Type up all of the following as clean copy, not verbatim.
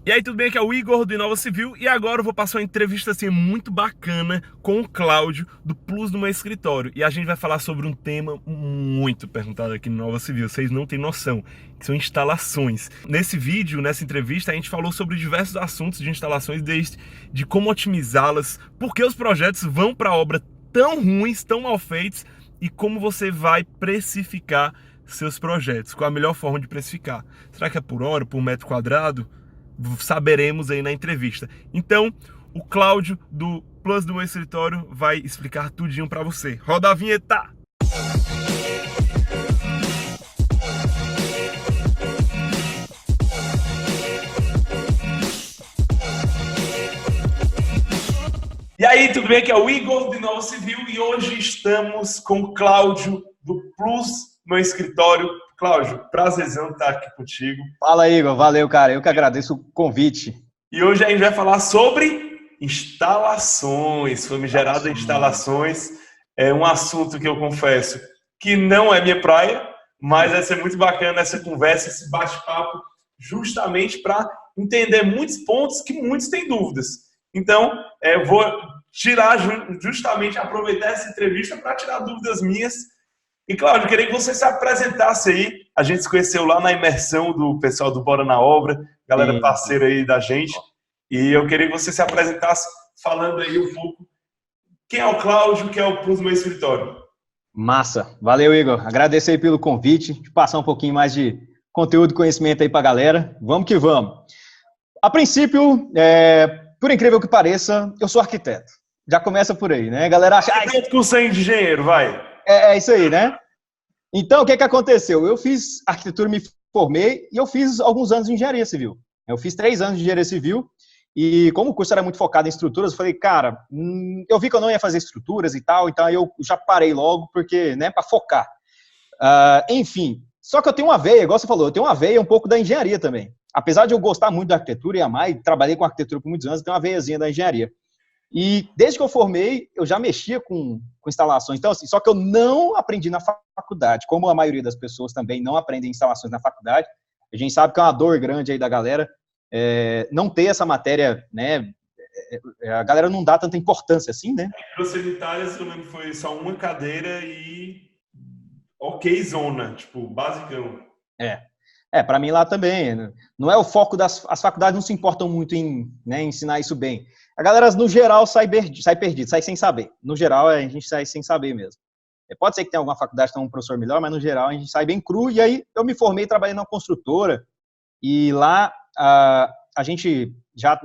E aí, tudo bem? Aqui é o Igor do Inova Civil e agora eu vou passar uma entrevista assim muito bacana com o Cláudio do Plus do meu escritório. E a gente vai falar sobre um tema muito perguntado aqui no Inova Civil, vocês não têm noção, que são instalações. Nesse vídeo, nessa entrevista, a gente falou sobre diversos assuntos de instalações, desde de como otimizá-las, por que os projetos vão para a obra tão ruins, tão mal feitos e como você vai precificar seus projetos, qual a melhor forma de precificar. Será que é por hora, por metro quadrado? Saberemos aí na entrevista. Então, o Cláudio do Plus do meu escritório vai explicar tudinho para você. Roda a vinheta! E aí, tudo bem? Aqui é o Igor do Inova Civil e hoje estamos com o Cláudio do Plus do meu escritório. Cláudio, prazerzão estar aqui contigo. Fala, Igor. Valeu, cara. Eu que agradeço o convite. E hoje a gente vai falar sobre instalações, famigerada instalações. É um assunto que eu confesso que não é minha praia, mas vai ser muito bacana essa conversa, esse bate-papo, justamente para entender muitos pontos que muitos têm dúvidas. Então, eu vou tirar, justamente aproveitar essa entrevista para tirar dúvidas minhas. E, Cláudio, eu queria que você se apresentasse aí. A gente se conheceu lá na imersão do pessoal do Bora na Obra, galera parceira aí da gente. E eu queria que você se apresentasse falando aí um pouco quem é o Cláudio, quem é o Plus do meu escritório. Massa. Valeu, Igor. Agradecer aí pelo convite, de passar um pouquinho mais de conteúdo e conhecimento aí para a galera. Vamos que vamos. A princípio, por incrível que pareça, eu sou arquiteto. Já começa por aí, né? A galera acha... Arquiteto com sangue de engenheiro, vai. É isso aí, né? Então, o que aconteceu? Eu fiz arquitetura, me formei e eu fiz alguns anos de engenharia civil. Eu fiz 3 anos de engenharia civil e como o curso era muito focado em estruturas, eu falei, cara, eu vi que eu não ia fazer estruturas e tal, então eu já parei logo, porque, né, para focar. Enfim, só que eu tenho uma veia, igual você falou, eu tenho uma veia um pouco da engenharia também. Apesar de eu gostar muito da arquitetura e amar, e trabalhei com arquitetura por muitos anos, eu tenho uma veiazinha da engenharia. E desde que eu formei, eu já mexia com instalações. Então, assim, só que eu não aprendi na faculdade, como a maioria das pessoas também não aprendem instalações na faculdade. A gente sabe que é uma dor grande aí da galera, não ter essa matéria, né? A galera não dá tanta importância assim, né? Procedimentárias, eu lembro que foi só uma cadeira e ok, zona, tipo, basicão. Para mim lá também. Não é o foco as faculdades não se importam muito em, né, ensinar isso bem. A galera, no geral, sai perdido, sai sem saber. No geral, a gente sai sem saber mesmo. Pode ser que tenha alguma faculdade que tenha um professor melhor, mas no geral a gente sai bem cru. E aí eu me formei, trabalhei numa construtora e lá a gente já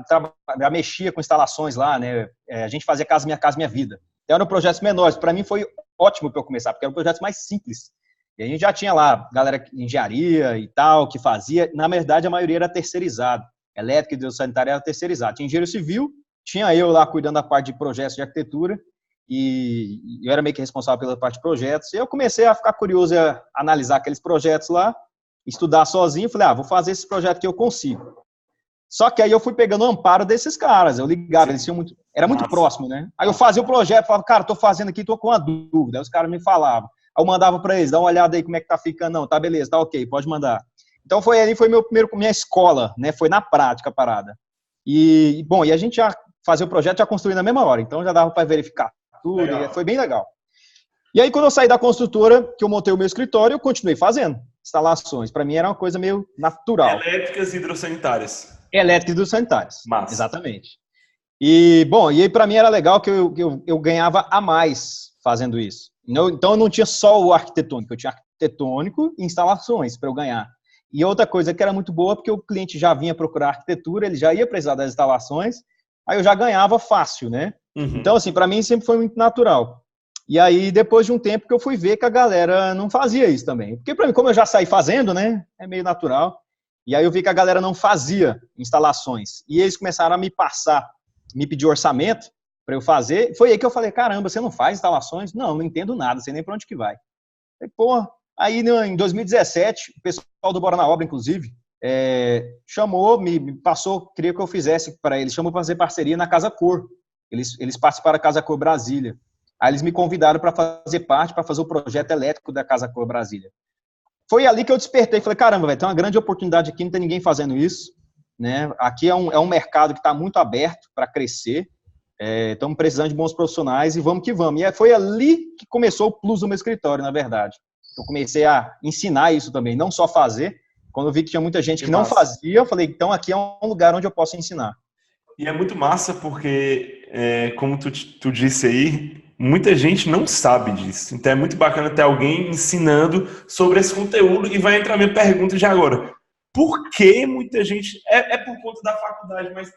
mexia com instalações lá, né? A gente fazia Casa Minha Vida. Então eram projetos menores. Para mim foi ótimo para eu começar, porque eram projetos mais simples. E a gente já tinha lá galera de engenharia e tal, que fazia. Na verdade, a maioria era terceirizado. Elétrica e hidrossanitária era terceirizado. Tinha engenheiro civil, tinha eu lá cuidando da parte de projetos de arquitetura, e eu era meio que responsável pela parte de projetos. E eu comecei a ficar curioso a analisar aqueles projetos lá, estudar sozinho. Falei, vou fazer esse projeto que eu consigo. Só que aí eu fui pegando o amparo desses caras. Eu ligava, eles tinham muito... Era muito próximo, né? Aí eu fazia o projeto, falava, cara, tô fazendo aqui, tô com uma dúvida. Aí os caras me falavam. Aí eu mandava para eles, dá uma olhada aí como é que tá ficando. Não, tá beleza, tá ok, pode mandar. Então foi minha escola, né? Foi na prática a parada. E a gente já fazia o projeto, já construía na mesma hora. Então já dava para verificar tudo, e foi bem legal. E aí quando eu saí da construtora, que eu montei o meu escritório, eu continuei fazendo instalações. Para mim era uma coisa meio natural. Elétricas e hidrossanitárias. Elétricas e hidrossanitárias. Massa. Exatamente. E aí para mim era legal que eu ganhava a mais fazendo isso. Então eu não tinha só o arquitetônico, eu tinha arquitetônico e instalações para eu ganhar. E outra coisa que era muito boa, porque o cliente já vinha procurar arquitetura, ele já ia precisar das instalações, aí eu já ganhava fácil, né? Uhum. Então, assim, para mim sempre foi muito natural. E aí, depois de um tempo que eu fui ver que a galera não fazia isso também. Porque para mim, como eu já saí fazendo, né, é meio natural. E aí eu vi que a galera não fazia instalações. E eles começaram a me pedir orçamento para eu fazer. Foi aí que eu falei, caramba, você não faz instalações? Não entendo nada, sei nem para onde que vai. Falei, aí em 2017, o pessoal do Bora na Obra, inclusive, chamou, me passou, queria que eu fizesse para eles, chamou para fazer parceria na Casa Cor. Eles participaram da Casa Cor Brasília. Aí eles me convidaram para fazer parte, para fazer o projeto elétrico da Casa Cor Brasília. Foi ali que eu despertei, falei, caramba, tem uma grande oportunidade aqui, não tem ninguém fazendo isso. né? Aqui é um mercado que está muito aberto para crescer, estamos precisando de bons profissionais e vamos que vamos. E foi ali que começou o plus do meu escritório, na verdade. Eu comecei a ensinar isso também, não só fazer. Quando eu vi que tinha muita gente que não fazia, eu falei, então aqui é um lugar onde eu posso ensinar. E é muito massa porque, como tu disse aí, muita gente não sabe disso. Então é muito bacana ter alguém ensinando sobre esse conteúdo. E vai entrar minha pergunta já agora. Por que muita gente... É por conta da faculdade, mas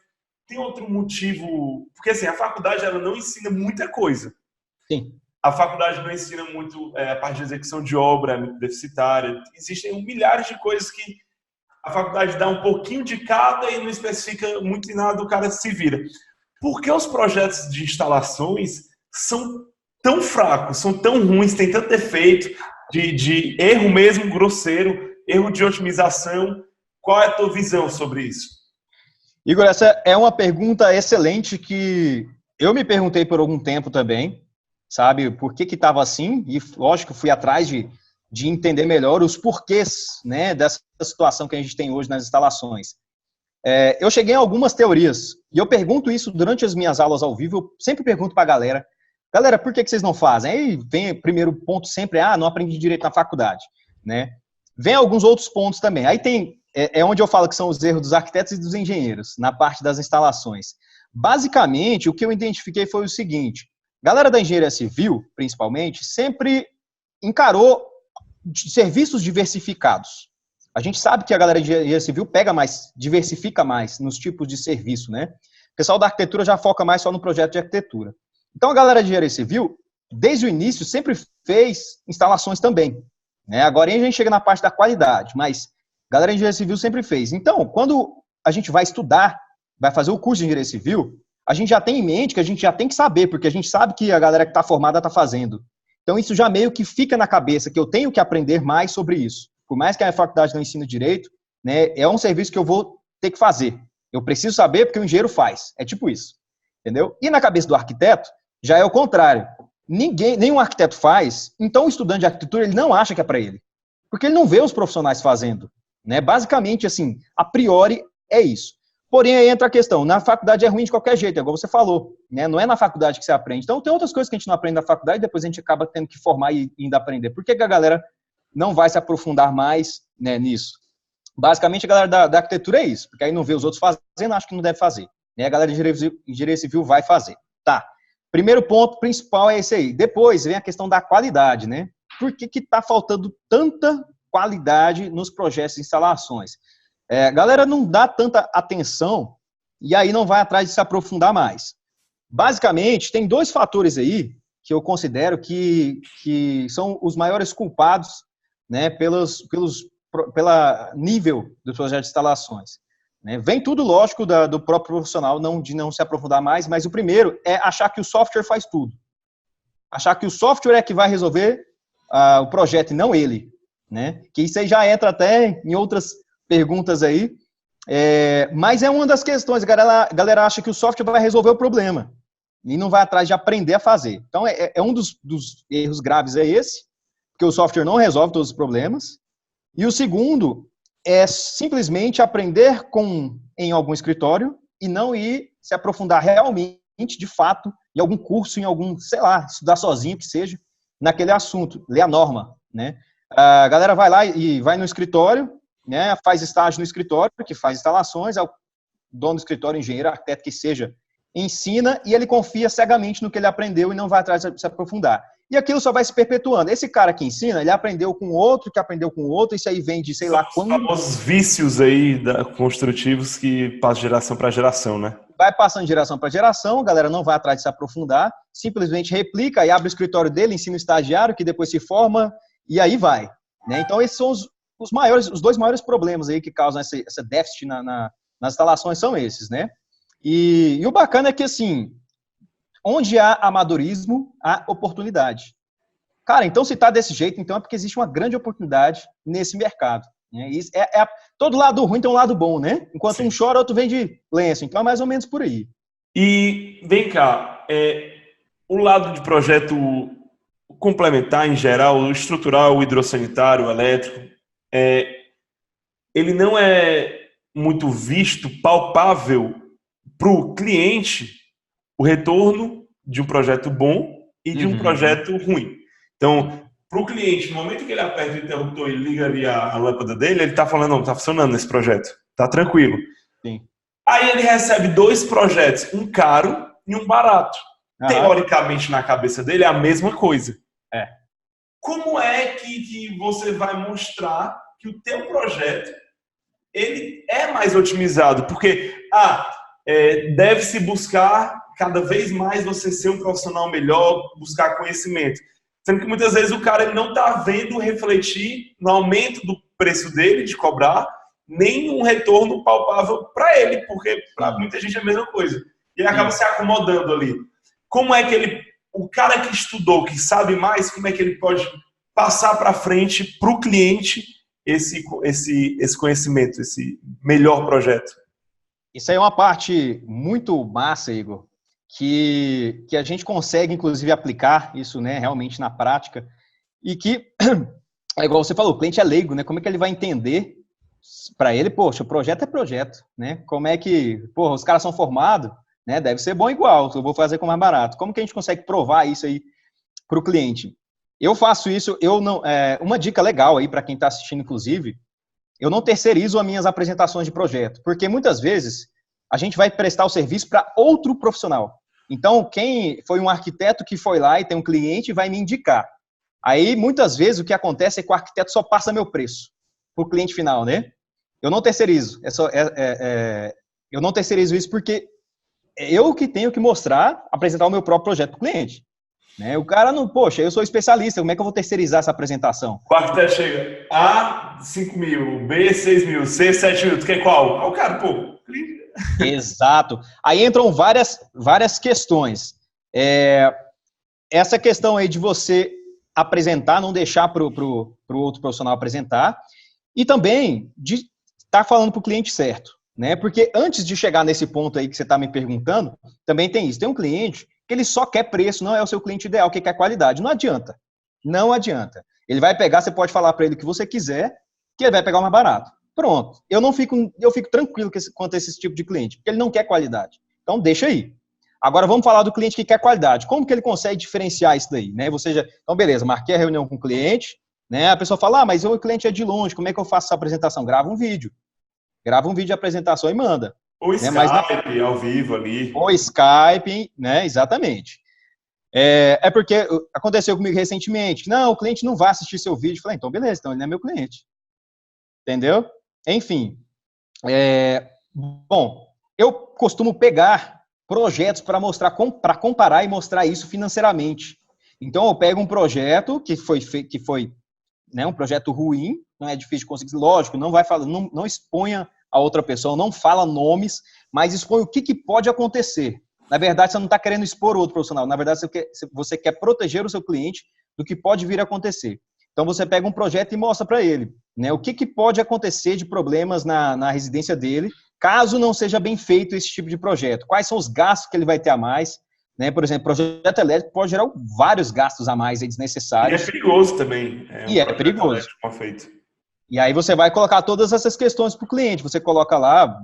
tem outro motivo... Porque assim, a faculdade ela não ensina muita coisa. Sim. A faculdade não ensina muito a parte de execução de obra, é muito deficitária. Existem milhares de coisas que a faculdade dá um pouquinho de cada e não especifica muito em nada, o cara se vira. Por que os projetos de instalações são tão fracos, são tão ruins, tem tanto defeito de erro mesmo grosseiro, erro de otimização? Qual é a tua visão sobre isso? Igor, essa é uma pergunta excelente que eu me perguntei por algum tempo também, sabe, por que estava assim, e lógico, fui atrás de entender melhor os porquês, né, dessa situação que a gente tem hoje nas instalações. Eu cheguei a algumas teorias, e eu pergunto isso durante as minhas aulas ao vivo, eu sempre pergunto para a galera, por que vocês não fazem? Aí vem o primeiro ponto sempre, não aprendi direito na faculdade, né? Vem alguns outros pontos também. Aí tem, onde eu falo que são os erros dos arquitetos e dos engenheiros, na parte das instalações. Basicamente, o que eu identifiquei foi o seguinte, galera da engenharia civil, principalmente, sempre encarou serviços diversificados. A gente sabe que a galera de engenharia civil pega mais, diversifica mais nos tipos de serviço, né? O pessoal da arquitetura já foca mais só no projeto de arquitetura. Então, a galera de engenharia civil, desde o início, sempre fez instalações também, né? Agora a gente chega na parte da qualidade, mas a galera de engenharia civil sempre fez. Então, quando a gente vai estudar, vai fazer o curso de engenharia civil, a gente já tem em mente que a gente já tem que saber, porque a gente sabe que a galera que está formada está fazendo. Então, isso já meio que fica na cabeça, que eu tenho que aprender mais sobre isso. Por mais que a faculdade não ensine direito, né, é um serviço que eu vou ter que fazer. Eu preciso saber porque o engenheiro faz. É tipo isso. Entendeu? E na cabeça do arquiteto, já é o contrário. Nenhum arquiteto faz, então o estudante de arquitetura ele não acha que é para ele. Porque ele não vê os profissionais fazendo. Né? Basicamente, assim, a priori é isso. Porém, aí entra a questão, na faculdade é ruim de qualquer jeito, é igual você falou, né? Não é na faculdade que você aprende. Então, tem outras coisas que a gente não aprende na faculdade, depois a gente acaba tendo que formar e ainda aprender. Por que a galera não vai se aprofundar mais, né, nisso? Basicamente, a galera da arquitetura é isso, porque aí não vê os outros fazendo, acha que não deve fazer. Né? A galera de engenharia civil vai fazer. Tá. Primeiro ponto principal é esse aí. Depois vem a questão da qualidade, né? Por que está faltando tanta qualidade nos projetos de instalações? A galera não dá tanta atenção e aí não vai atrás de se aprofundar mais. Basicamente, tem dois fatores aí que eu considero que são os maiores culpados, né, pela nível dos projetos de instalações. Né? Vem tudo, lógico, do próprio profissional, de não se aprofundar mais, mas o primeiro é achar que o software faz tudo. Achar que o software é que vai resolver o projeto e não ele. Né? Que isso aí já entra até em outras perguntas aí, mas é uma das questões, a galera acha que o software vai resolver o problema e não vai atrás de aprender a fazer. Então, um dos erros graves é esse, que o software não resolve todos os problemas, e o segundo é simplesmente aprender em algum escritório e não ir se aprofundar realmente, de fato, em algum curso, em algum, sei lá, estudar sozinho, que seja, naquele assunto, ler a norma, né? A galera vai lá e vai no escritório, né, faz estágio no escritório, que faz instalações, é o dono do escritório, engenheiro, arquiteto que seja, ensina e ele confia cegamente no que ele aprendeu e não vai atrás de se aprofundar. E aquilo só vai se perpetuando. Esse cara que ensina, ele aprendeu com outro, que aprendeu com outro, isso aí vem de sei lá quando... Os vícios aí construtivos que passam de geração para geração, né? Vai passando de geração para geração, a galera não vai atrás de se aprofundar, simplesmente replica e abre o escritório dele, ensina o estagiário, que depois se forma, e aí vai. Né? Então, esses são os dois maiores problemas aí que causam essa déficit nas instalações são esses, né? E o bacana é que, assim, onde há amadorismo, há oportunidade. Cara, então se está desse jeito, então é porque existe uma grande oportunidade nesse mercado. Né? Todo lado ruim tem um lado bom, né? Enquanto Sim. Um chora, outro vende lenço. Então é mais ou menos por aí. E vem cá, o lado de projeto complementar em geral, o estrutural, o hidrossanitário, o elétrico, ele não é muito visto, palpável para o cliente o retorno de um projeto bom e de um projeto ruim. Então, para o cliente, no momento que ele aperta o interruptor e liga ali a lâmpada dele, ele está falando, não, está funcionando esse projeto, está tranquilo. Sim. Aí ele recebe 2 projetos, um caro e um barato. Teoricamente, na cabeça dele, é a mesma coisa. Como é que você vai mostrar que o teu projeto ele é mais otimizado? Porque deve-se buscar cada vez mais você ser um profissional melhor, buscar conhecimento. Sendo que muitas vezes o cara ele não está vendo refletir no aumento do preço dele, de cobrar, nem um retorno palpável para ele, porque para muita gente é a mesma coisa. E ele acaba se acomodando ali. Como é que o cara que estudou, que sabe mais, como é que ele pode passar para frente para o cliente esse conhecimento, esse melhor projeto? Isso aí é uma parte muito massa, Igor, que a gente consegue, inclusive, aplicar isso, né, realmente na prática, e que, é igual você falou, o cliente é leigo, né? Como é que ele vai entender? Para ele, poxa, o projeto é projeto, né? Como é que, porra, os caras são formados, né? Deve ser bom igual, eu vou fazer com mais barato. Como que a gente consegue provar isso aí para o cliente? Eu faço isso, uma dica legal aí para quem está assistindo, inclusive, eu não terceirizo as minhas apresentações de projeto, porque muitas vezes a gente vai prestar o serviço para outro profissional. Então, quem foi um arquiteto que foi lá e tem um cliente vai me indicar. Aí, muitas vezes, o que acontece é que o arquiteto só passa meu preço para o cliente final, né? Eu não terceirizo. Eu não terceirizo isso porque eu que tenho que mostrar, apresentar o meu próprio projeto para o cliente. Né? O cara não, poxa, eu sou especialista, como é que eu vou terceirizar essa apresentação? O arquiteto chega, A, 5 mil, B, 6 mil, C, 7 mil, tu quer qual? Aí o cara, pô, clica. Exato. Aí entram várias questões. Essa questão aí de você apresentar, não deixar para o outro profissional apresentar, e também de estar falando para o cliente certo. Né? Porque antes de chegar nesse ponto aí que você está me perguntando, também tem isso. Tem um cliente que ele só quer preço, não é o seu cliente ideal, que quer qualidade. Não adianta. Não adianta. Ele vai pegar, você pode falar para ele o que você quiser, que ele vai pegar o mais barato. Pronto. Eu fico tranquilo quanto a esse tipo de cliente, porque ele não quer qualidade. Então, deixa aí. Agora, vamos falar do cliente que quer qualidade. Como que ele consegue diferenciar isso daí? Né? Então, beleza, marquei a reunião com o cliente, né? A pessoa fala, mas o cliente é de longe, como é que eu faço essa apresentação? Grava um vídeo de apresentação e manda. Ou né? Skype, ao vivo ali. Ou Skype, né? Exatamente. Porque aconteceu comigo recentemente. Não, o cliente não vai assistir seu vídeo. Eu falei, então beleza, então ele não é meu cliente. Entendeu? Enfim. Bom, eu costumo pegar projetos para comparar e mostrar isso financeiramente. Então, eu pego um projeto que foi né, um projeto ruim, não é difícil de conseguir, lógico, não exponha a outra pessoa, não fala nomes, mas expõe o que pode acontecer. Na verdade, você não está querendo expor o outro profissional, na verdade, você quer proteger o seu cliente do que pode vir a acontecer. Então, você pega um projeto e mostra para ele, né, o que pode acontecer de problemas na residência dele, caso não seja bem feito esse tipo de projeto. Quais são os gastos que ele vai ter a mais? Né? Por exemplo, projeto elétrico pode gerar vários gastos a mais desnecessários. E é perigoso também. É perigoso. Feito. E aí você vai colocar todas essas questões para o cliente. Você coloca lá,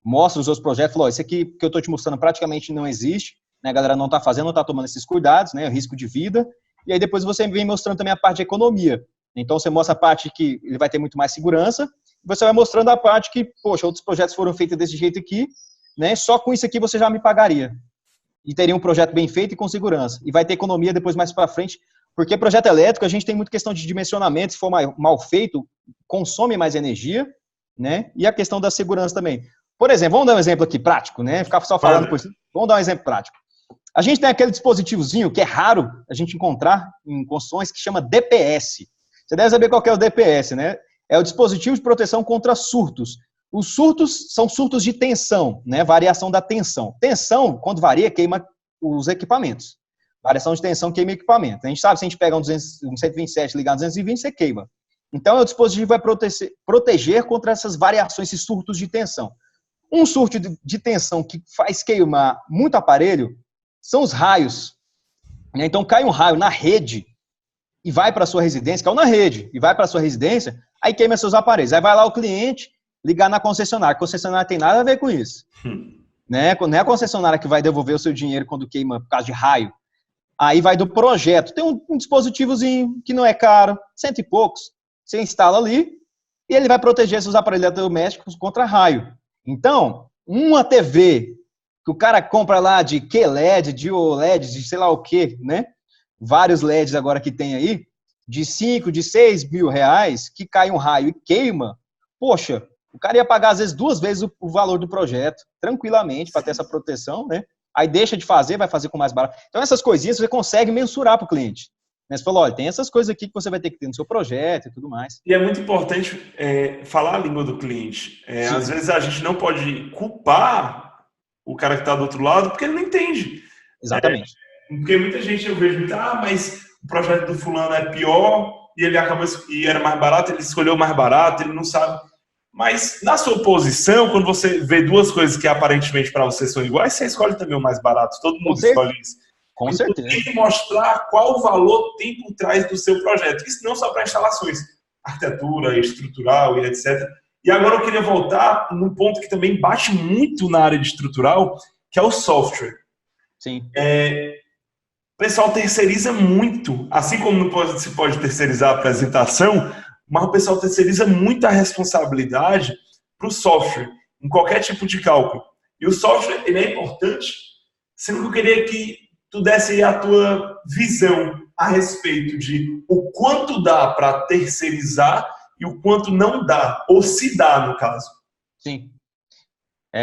mostra os seus projetos, fala, isso aqui que eu estou te mostrando praticamente não existe, né? A galera não está fazendo, não está tomando esses cuidados, né? O risco de vida. E aí depois você vem mostrando também a parte de economia. Então você mostra a parte que ele vai ter muito mais segurança, e você vai mostrando a parte que, poxa, outros projetos foram feitos desse jeito aqui, né? Só com isso aqui você já me pagaria. E teria um projeto bem feito e com segurança. E vai ter economia depois mais para frente, porque projeto elétrico a gente tem muita questão de dimensionamento, se for mal feito, consome mais energia, né? E a questão da segurança também. Por exemplo, vamos dar um exemplo aqui prático, né? Ficar só falando por isso. Vamos dar um exemplo prático. A gente tem aquele dispositivozinho que é raro a gente encontrar em construções que chama DPS. Você deve saber qual que é o DPS, né? É o dispositivo de proteção contra surtos. Os surtos são surtos de tensão, né? Variação da tensão. Tensão, quando varia, queima os equipamentos. Variação de tensão queima equipamento. A gente sabe, se a gente pega um 127 ligar 220, você queima. Então, o dispositivo vai proteger contra essas variações, esses surtos de tensão. Um surto de tensão que faz queimar muito aparelho são os raios. Então, cai um raio na rede e vai para a sua residência, caiu na rede, e vai para a sua residência, aí queima seus aparelhos. Aí vai lá o cliente, ligar na concessionária. A concessionária tem nada a ver com isso. Né? Não é a concessionária que vai devolver o seu dinheiro quando queima por causa de raio. Aí vai do projeto. Tem um dispositivozinho que não é caro, 100 e poucos. Você instala ali e ele vai proteger seus aparelhos eletrodomésticos contra raio. Então, uma TV que o cara compra lá de QLED, de OLED, de sei lá o que, né? Vários LEDs agora que tem aí, de 5, de 6 mil reais, que cai um raio e queima, poxa, o cara ia pagar às vezes 2 vezes o valor do projeto, tranquilamente, para ter essa proteção, né? Aí deixa de fazer, vai fazer com mais barato. Então essas coisinhas você consegue mensurar para o cliente. Você falou, olha, tem essas coisas aqui que você vai ter que ter no seu projeto e tudo mais. E é muito importante falar a língua do cliente. Às vezes a gente não pode culpar o cara que está do outro lado porque ele não entende. Exatamente. Porque muita gente, eu vejo muito, mas o projeto do fulano é pior e ele acabou e era mais barato, ele escolheu o mais barato, ele não sabe. Mas na sua posição, quando você vê duas coisas que aparentemente para você são iguais, você escolhe também o mais barato. Todo mundo escolhe isso. Com certeza. Tem que mostrar qual valor tem por trás do seu projeto. Isso não só para instalações, arquitetura, estrutural e etc. E agora eu queria voltar num ponto que também bate muito na área de estrutural, que é o software. Sim. O pessoal terceiriza muito, assim como não se pode terceirizar a apresentação, mas o pessoal terceiriza muito a responsabilidade para o software, em qualquer tipo de cálculo. E o software, ele é importante, sendo que eu queria que tu desse aí a tua visão a respeito de o quanto dá para terceirizar e o quanto não dá, ou se dá, no caso. Sim.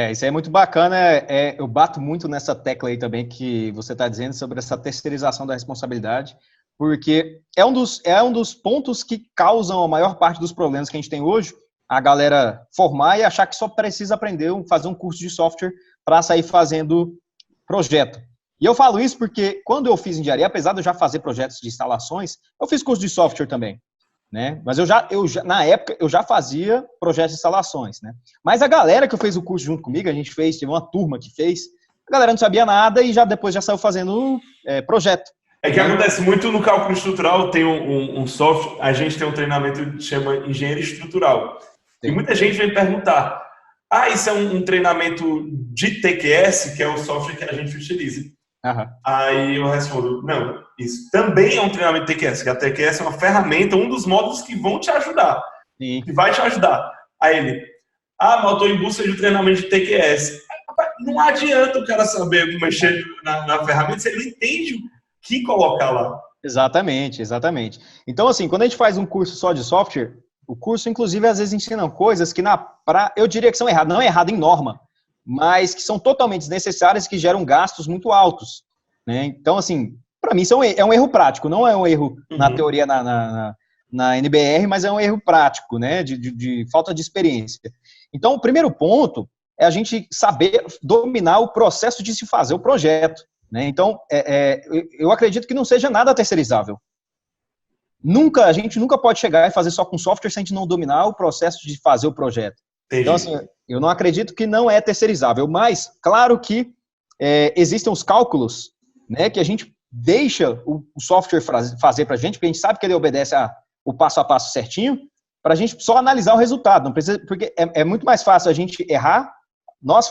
Isso aí é muito bacana. Eu bato muito nessa tecla aí também que você está dizendo sobre essa terceirização da responsabilidade, porque é um dos pontos que causam a maior parte dos problemas que a gente tem hoje, a galera formar e achar que só precisa aprender, fazer um curso de software para sair fazendo projeto. E eu falo isso porque quando eu fiz engenharia, apesar de eu já fazer projetos de instalações, eu fiz curso de software também, né? Mas na época eu já fazia projetos de instalações, né? Mas a galera que fez o curso junto comigo, teve uma turma que fez, a galera não sabia nada e depois já saiu fazendo projeto. É que acontece muito no cálculo estrutural, tem um software, a gente tem um treinamento que chama engenheiro estrutural. Sim. E muita gente vem perguntar, isso é um treinamento de TQS, que é o software que a gente utiliza. Uhum. Aí eu respondo, não, isso também é um treinamento TQS, que a TQS é uma ferramenta, um dos módulos que vão te ajudar, Sim. que vai te ajudar. Aí ele, mas eu estou em busca de um treinamento de TQS. Não adianta o cara saber mexer na ferramenta se ele não entende o que colocar lá. Exatamente. Então, assim, quando a gente faz um curso só de software, o curso, inclusive, às vezes ensina coisas que eu diria que são erradas, não é errado em norma, mas que são totalmente desnecessárias e que geram gastos muito altos, né? Então, assim, para mim isso é um erro prático, não é um erro na teoria na NBR, mas é um erro prático, né? De falta de experiência. Então, o primeiro ponto é a gente saber dominar o processo de se fazer o projeto, né? Então, eu acredito que não seja nada terceirizável. A gente nunca pode chegar e fazer só com software se a gente não dominar o processo de fazer o projeto. Entendi. Então, assim, eu não acredito que não é terceirizável, mas, claro que existem os cálculos, né, que a gente deixa o software fazer para a gente, porque a gente sabe que ele obedece o passo a passo certinho, para a gente só analisar o resultado. Não precisa, porque é muito mais fácil a gente errar, nós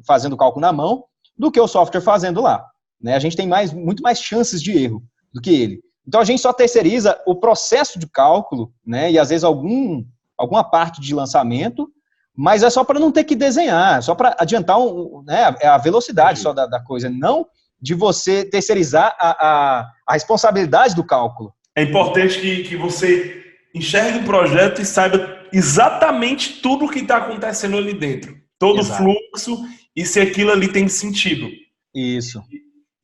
fazendo o cálculo na mão, do que o software fazendo lá. Né? A gente tem muito mais chances de erro do que ele. Então, a gente só terceiriza o processo de cálculo, né, e às vezes alguma parte de lançamento, mas é só para não ter que desenhar, só para adiantar a velocidade só da coisa, não de você terceirizar a responsabilidade do cálculo. É importante que você enxergue o projeto e saiba exatamente tudo o que está acontecendo ali dentro. Todo o fluxo e se aquilo ali tem sentido. Isso.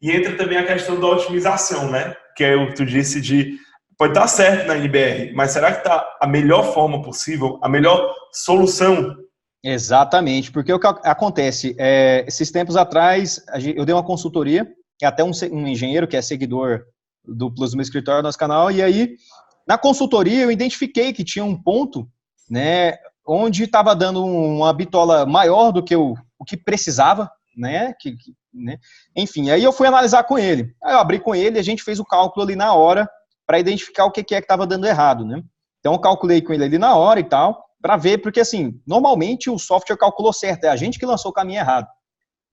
E entra também a questão da otimização, né? Que é o que tu disse pode estar certo na NBR, mas será que está a melhor forma possível, a melhor solução? Exatamente, porque o que acontece, esses tempos atrás, eu dei uma consultoria, e até um engenheiro que é seguidor do Plus do meu escritório, do nosso canal, e aí, na consultoria, eu identifiquei que tinha um ponto, né, onde estava dando uma bitola maior do que o que precisava, né, né, enfim, aí eu fui analisar com ele, aí eu abri com ele e a gente fez o cálculo ali na hora, para identificar o que estava dando errado, né, então eu calculei com ele ali na hora e tal. para ver, porque assim, normalmente o software calculou certo, é a gente que lançou o caminho errado.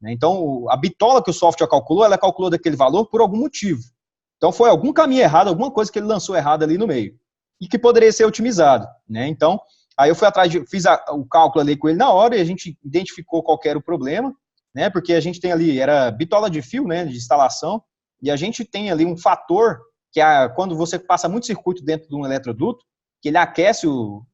Né? Então, a bitola que o software calculou, ela calculou daquele valor por algum motivo. Então, foi algum caminho errado, alguma coisa que ele lançou errado ali no meio. E que poderia ser otimizado. Né? Então, aí eu fui atrás, fiz o cálculo ali com ele na hora e a gente identificou qual que era o problema, né? Porque a gente tem ali, era bitola de fio, né, de instalação, e a gente tem ali um fator, que é quando você passa muito circuito dentro de um eletroduto, que ele aquece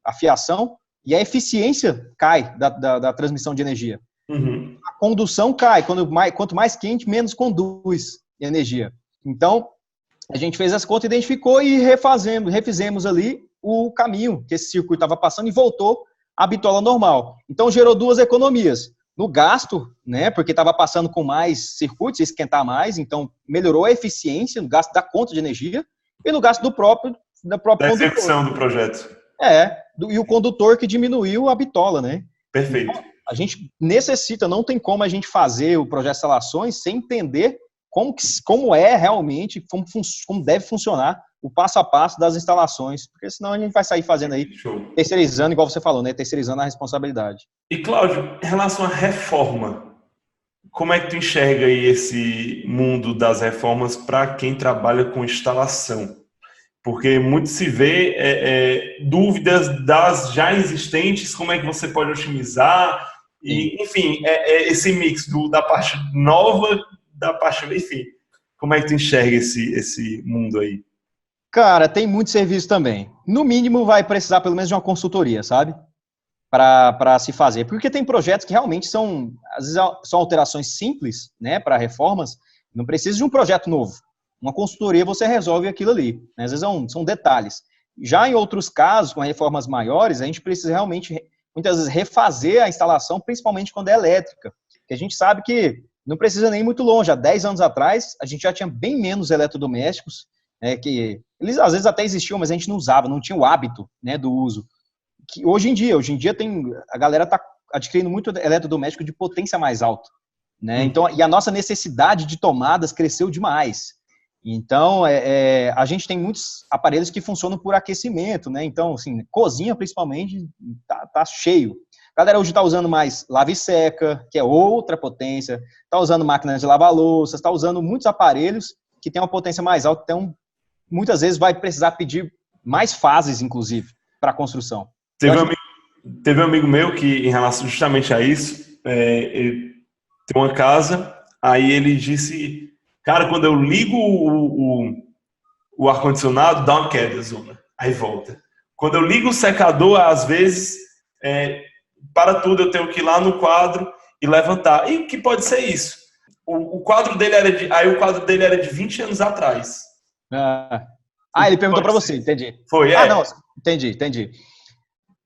a fiação e a eficiência cai da transmissão de energia. Uhum. A condução cai, quanto mais quente, menos conduz energia. Então, a gente fez as contas, identificou e refizemos ali o caminho que esse circuito estava passando e voltou à bitola normal. Então, gerou duas economias. No gasto, né, porque estava passando com mais circuitos, ia esquentar mais, então melhorou a eficiência no gasto da conta de energia e no gasto da própria Da execução condutor. do projeto. E o condutor que diminuiu a bitola, né? Perfeito. Então, a gente necessita, não tem como a gente fazer o projeto de instalações sem entender como é realmente, como deve funcionar o passo a passo das instalações, porque senão a gente vai sair fazendo aí, terceirizando, igual você falou, né? Terceirizando a responsabilidade. E, Cláudio, em relação à reforma, como é que tu enxerga aí esse mundo das reformas para quem trabalha com instalação? Porque muito se vê dúvidas das já existentes, como é que você pode otimizar, e, enfim, esse mix da parte nova, da parte, enfim, como é que tu enxerga esse mundo aí? Cara, tem muito serviço também. No mínimo vai precisar pelo menos de uma consultoria, sabe? Para se fazer. Porque tem projetos que realmente às vezes são alterações simples, né, para reformas, não precisa de um projeto novo. Uma consultoria você resolve aquilo ali. Né? Às vezes são detalhes. Já em outros casos, com reformas maiores, a gente precisa realmente, muitas vezes, refazer a instalação, principalmente quando é elétrica. Porque a gente sabe que não precisa nem muito longe. Há 10 anos atrás, a gente já tinha bem menos eletrodomésticos, né, que eles às vezes até existiam, mas a gente não usava, não tinha o hábito, né, do uso. Que hoje em dia a galera está adquirindo muito eletrodoméstico de potência mais alta. Né? Então, e a nossa necessidade de tomadas cresceu demais. Então, a gente tem muitos aparelhos que funcionam por aquecimento, né? Então, assim, cozinha principalmente, tá cheio. A galera hoje está usando mais lava e seca, que é outra potência, está usando máquinas de lavar louças, está usando muitos aparelhos que têm uma potência mais alta, então muitas vezes vai precisar pedir mais fases, inclusive, para a construção. Teve um amigo meu que, em relação justamente a isso, ele tem uma casa, aí ele disse, cara, quando eu ligo o ar-condicionado, dá uma queda, zona, aí volta. Quando eu ligo o secador, às vezes, para tudo, eu tenho que ir lá no quadro e levantar. E o que pode ser isso? O quadro dele era de 20 anos atrás. Ele perguntou para você, entendi. Foi, não, entendi.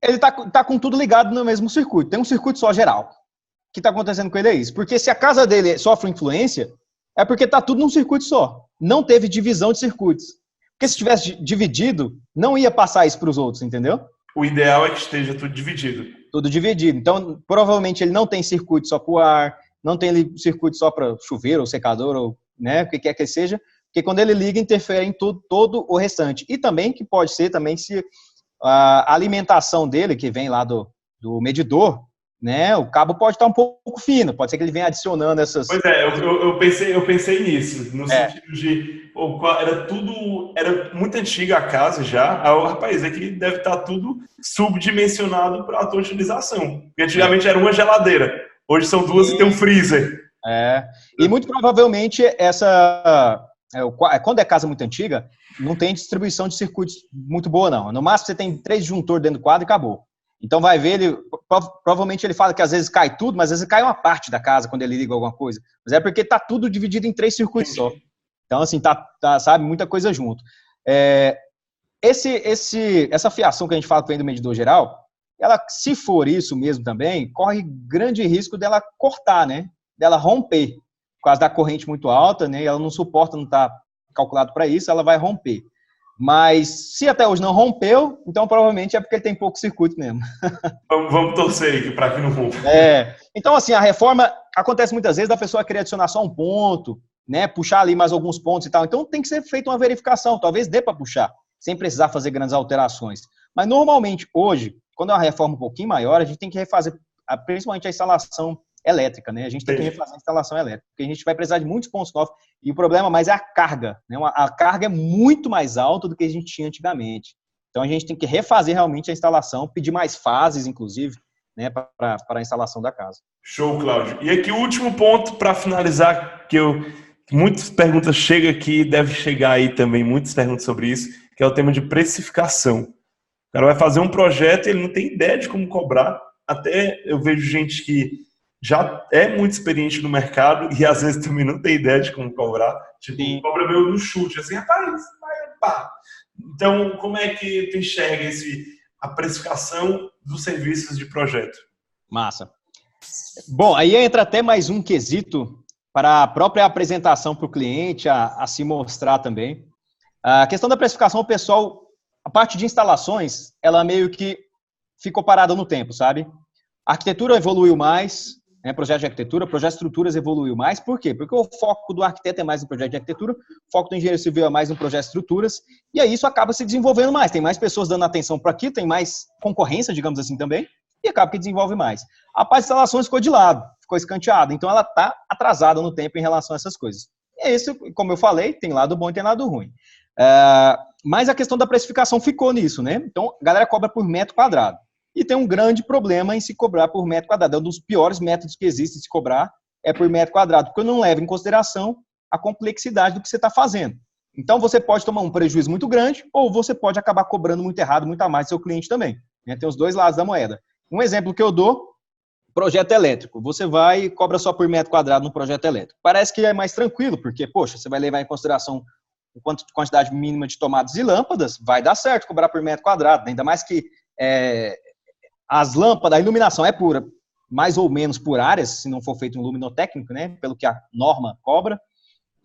Ele tá com tudo ligado no mesmo circuito. Tem um circuito só geral. O que está acontecendo com ele é isso. Porque se a casa dele sofre influência, é porque tá tudo num circuito só. Não teve divisão de circuitos. Porque se tivesse dividido, não ia passar isso para os outros, entendeu? O ideal é que esteja tudo dividido. Tudo dividido. Então, provavelmente ele não tem circuito só para o ar, não tem circuito só para chuveiro ou secador, ou, né, o que quer que seja. Porque quando ele liga, interfere em todo o restante. E também que pode ser também se a alimentação dele, que vem lá do medidor, né, o cabo pode estar um pouco fino, pode ser que ele venha adicionando essas... Pois eu pensei nisso, no sentido de, era muito antiga a casa já, rapaz, aqui deve estar tudo subdimensionado para a tua utilização, porque antigamente era uma geladeira, hoje são duas e tem um freezer. E muito provavelmente quando é casa muito antiga, não tem distribuição de circuitos muito boa, não. No máximo, você tem 3 disjuntores dentro do quadro e acabou. Então, vai ver, provavelmente ele fala que às vezes cai tudo, mas às vezes cai uma parte da casa quando ele liga alguma coisa. Mas é porque tá tudo dividido em 3 circuitos só. Então, assim, sabe, muita coisa junto. Essa fiação que a gente fala que vem do medidor geral, ela, se for isso mesmo também, corre grande risco dela cortar, né? Dela romper. Por causa da corrente muito alta, né? Ela não suporta, não está calculado para isso, ela vai romper. Mas se até hoje não rompeu, então provavelmente é porque ele tem pouco circuito mesmo. Vamos torcer aqui para que não rompa. Então, assim, a reforma acontece muitas vezes da pessoa querer adicionar só um ponto, né? Puxar ali mais alguns pontos e tal. Então tem que ser feita uma verificação, talvez dê para puxar, sem precisar fazer grandes alterações. Mas normalmente, hoje, quando é uma reforma um pouquinho maior, a gente tem que refazer, principalmente a instalação elétrica, né? A gente tem que refazer a instalação elétrica, porque a gente vai precisar de muitos pontos novos. E o problema mais é a carga, né? A carga é muito mais alta do que a gente tinha antigamente. Então, a gente tem que refazer realmente a instalação, pedir mais fases, inclusive, né, para a instalação da casa. Show, Cláudio. E aqui o último ponto para finalizar, muitas perguntas chegam aqui, deve chegar aí também muitas perguntas sobre isso, que é o tema de precificação. O cara vai fazer um projeto e ele não tem ideia de como cobrar. Até eu vejo gente que já é muito experiente no mercado e às vezes também não tem ideia de como cobrar. Tipo, Sim. cobra meio no chute, assim, rapaz, pá. Então, como é que tu enxerga a precificação dos serviços de projeto? Massa. Bom, aí entra até mais um quesito para a própria apresentação para o cliente, a se mostrar também. A questão da precificação, o pessoal, a parte de instalações, ela meio que ficou parada no tempo, sabe? A arquitetura evoluiu mais, né? Projeto de arquitetura, projeto de estruturas evoluiu mais. Por quê? Porque o foco do arquiteto é mais no projeto de arquitetura, o foco do engenheiro civil é mais no projeto de estruturas, e aí isso acaba se desenvolvendo mais. Tem mais pessoas dando atenção para aquilo, tem mais concorrência, digamos assim, também, e acaba que desenvolve mais. A parte de instalações ficou de lado, ficou escanteada, então ela está atrasada no tempo em relação a essas coisas. E é isso, como eu falei, tem lado bom e tem lado ruim. Mas a questão da precificação ficou nisso, né? Então, a galera cobra por metro quadrado. E tem um grande problema em se cobrar por metro quadrado. É um dos piores métodos que existe de se cobrar, é por metro quadrado, porque não leva em consideração a complexidade do que você está fazendo. Então, você pode tomar um prejuízo muito grande, ou você pode acabar cobrando muito errado, muito a mais do seu cliente também. Né? Tem os dois lados da moeda. Um exemplo que eu dou, projeto elétrico. Você vai e cobra só por metro quadrado no projeto elétrico. Parece que é mais tranquilo, porque, poxa, você vai levar em consideração quantidade mínima de tomadas e lâmpadas, vai dar certo cobrar por metro quadrado. Ainda mais que as lâmpadas, a iluminação é pura, mais ou menos por áreas, se não for feito um luminotécnico, né, pelo que a norma cobra.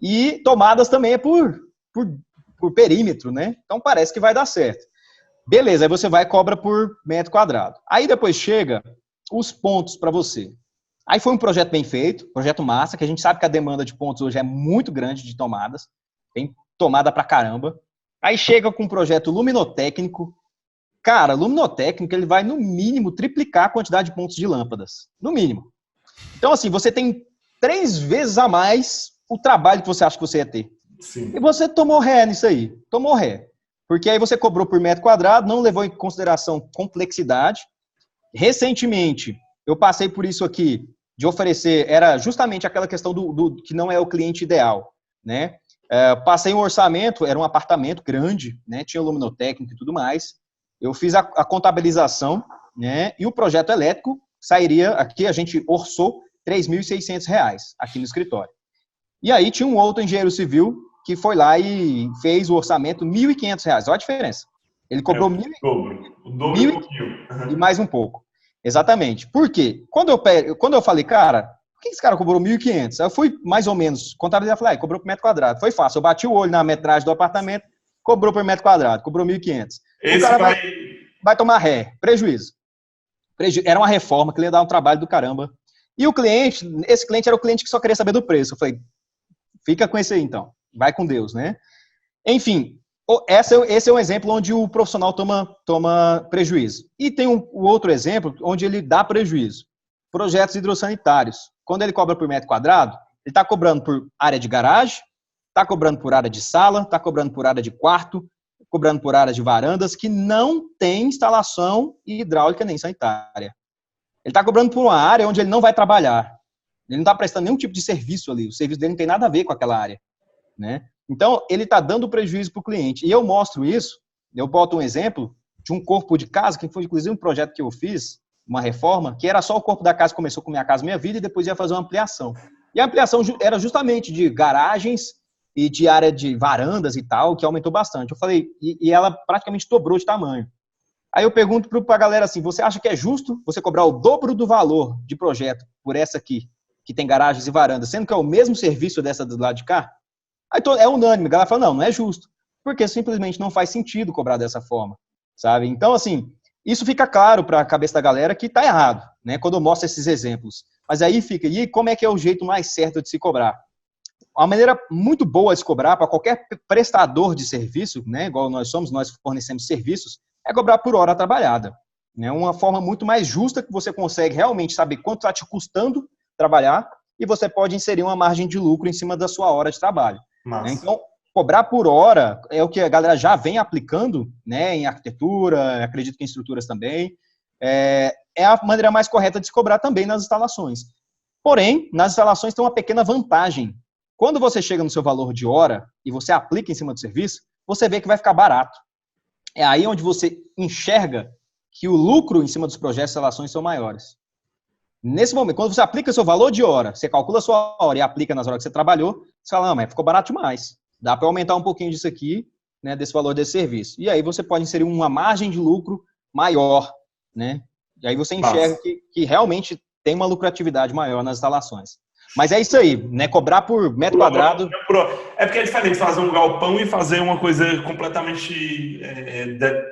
E tomadas também é por perímetro, né? Então parece que vai dar certo. Beleza, aí você vai e cobra por metro quadrado. Aí depois chega os pontos para você. Aí foi um projeto bem feito, projeto massa, que a gente sabe que a demanda de pontos hoje é muito grande de tomadas, tem tomada pra caramba. Aí chega com um projeto luminotécnico. Cara, luminotécnico, ele vai no mínimo triplicar a quantidade de pontos de lâmpadas. No mínimo. Então, assim, você tem 3 vezes a mais o trabalho que você acha que você ia ter. Sim. E você tomou ré nisso aí. Tomou ré. Porque aí você cobrou por metro quadrado, não levou em consideração complexidade. Recentemente, eu passei por isso aqui, de oferecer, era justamente aquela questão do que não é o cliente ideal, né? Passei um orçamento, era um apartamento grande, né? Tinha luminotécnico e tudo mais. Eu fiz a contabilização, né? E o projeto elétrico sairia, aqui a gente orçou R$3.600 aqui no escritório. E aí tinha um outro engenheiro civil que foi lá e fez o orçamento R$1.500. Olha a diferença. Ele cobrou o dobro e mais um pouco. Exatamente. Por quê? Quando eu falei, cara, por que esse cara cobrou 1.500? Aí eu fui mais ou menos contabilizar e falei, cobrou por metro quadrado. Foi fácil. Eu bati o olho na metragem do apartamento, cobrou por metro quadrado, cobrou 1.500. O cara vai tomar ré, prejuízo. Era uma reforma que ele ia dar um trabalho do caramba. E o cliente, esse cliente era o cliente que só queria saber do preço. Eu falei, fica com esse aí então. Vai com Deus, né? Enfim, esse é um exemplo onde o profissional toma prejuízo. E tem o outro exemplo onde ele dá prejuízo. Projetos hidrossanitários. Quando ele cobra por metro quadrado, ele está cobrando por área de garagem, está cobrando por área de sala, está cobrando por área de quarto, cobrando por área de varandas, que não tem instalação hidráulica nem sanitária. Ele está cobrando por uma área onde ele não vai trabalhar. Ele não está prestando nenhum tipo de serviço ali. O serviço dele não tem nada a ver com aquela área, né? Então, ele está dando prejuízo para o cliente. E eu mostro isso, eu boto um exemplo de um corpo de casa, que foi inclusive um projeto que eu fiz, uma reforma, que era só o corpo da casa, começou com Minha Casa Minha Vida, e depois ia fazer uma ampliação. E a ampliação era justamente de garagens e de área de varandas e tal, que aumentou bastante. Eu falei, e ela praticamente dobrou de tamanho. Aí eu pergunto para a galera assim, você acha que é justo você cobrar o dobro do valor de projeto por essa aqui, que tem garagens e varandas, sendo que é o mesmo serviço dessa do lado de cá? Aí é unânime, a galera fala, não é justo, porque simplesmente não faz sentido cobrar dessa forma, sabe? Então, assim, isso fica claro para a cabeça da galera que está errado, né, quando eu mostro esses exemplos. Mas aí fica, e como é que é o jeito mais certo de se cobrar? Uma maneira muito boa de se cobrar para qualquer prestador de serviço, né, igual nós somos, nós fornecemos serviços, é cobrar por hora trabalhada. né? Uma forma muito mais justa que você consegue realmente saber quanto está te custando trabalhar e você pode inserir uma margem de lucro em cima da sua hora de trabalho. Né? Então, cobrar por hora é o que a galera já vem aplicando, né, em arquitetura, acredito que em estruturas também. É a maneira mais correta de se cobrar também nas instalações. Porém, nas instalações tem uma pequena vantagem. Quando você chega no seu valor de hora e você aplica em cima do serviço, você vê que vai ficar barato. É aí onde você enxerga que o lucro em cima dos projetos e instalações são maiores. Nesse momento, quando você aplica seu valor de hora, você calcula a sua hora e aplica nas horas que você trabalhou, você fala, não, mas ficou barato demais. Dá para aumentar um pouquinho disso aqui, né, desse valor desse serviço. E aí você pode inserir uma margem de lucro maior, né? E aí você enxerga que realmente tem uma lucratividade maior nas instalações. Mas é isso aí, né? Cobrar por metro quadrado. É porque é diferente fazer um galpão e fazer uma coisa completamente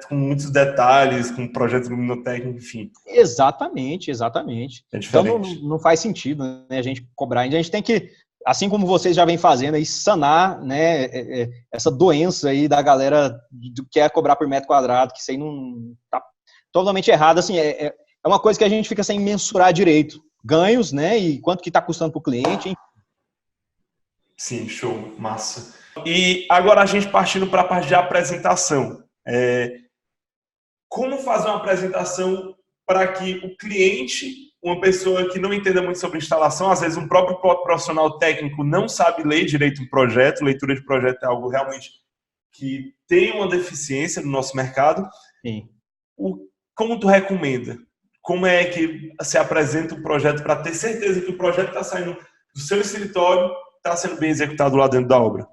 com muitos detalhes, com projetos luminotécnicos, enfim. Exatamente. É diferente. Então não faz sentido, né, a gente cobrar. A gente tem que, assim como vocês já vêm fazendo, aí, sanar, né, essa doença aí da galera que quer cobrar por metro quadrado, que isso aí não tá totalmente errado. Assim, é uma coisa que a gente fica sem mensurar direito. Ganhos, né? E quanto que está custando para o cliente, hein? Sim, show, massa. E agora a gente partindo para a parte de apresentação. Como fazer uma apresentação para que o cliente, uma pessoa que não entenda muito sobre instalação, às vezes um próprio profissional técnico não sabe ler direito um projeto, leitura de projeto é algo realmente que tem uma deficiência no nosso mercado. Sim. Como tu recomenda? Como é que se apresenta um projeto para ter certeza que o projeto está saindo do seu escritório, está sendo bem executado lá dentro da obra?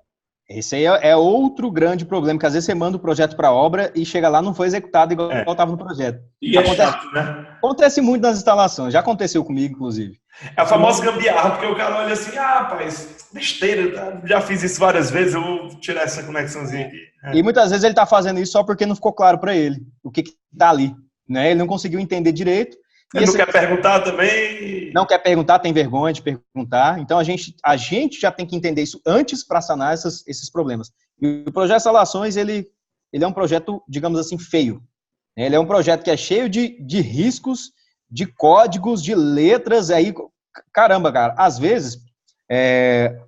Esse aí é outro grande problema, que às vezes você manda o projeto para a obra e chega lá não foi executado igual estava no projeto. E chato, né? Acontece muito nas instalações, já aconteceu comigo, inclusive. É a famosa gambiarra, porque o cara olha assim, rapaz, besteira, já fiz isso várias vezes, eu vou tirar essa conexãozinha aqui. E muitas vezes ele está fazendo isso só porque não ficou claro para ele o que está ali. Né? Ele não conseguiu entender direito. Ele não quer perguntar também? Não quer perguntar, tem vergonha de perguntar. Então, a gente já tem que entender isso antes para sanar esses problemas. E o projeto de instalações, ele é um projeto, digamos assim, feio. Ele é um projeto que é cheio de riscos, de códigos, de letras. Aí, caramba, cara, às vezes,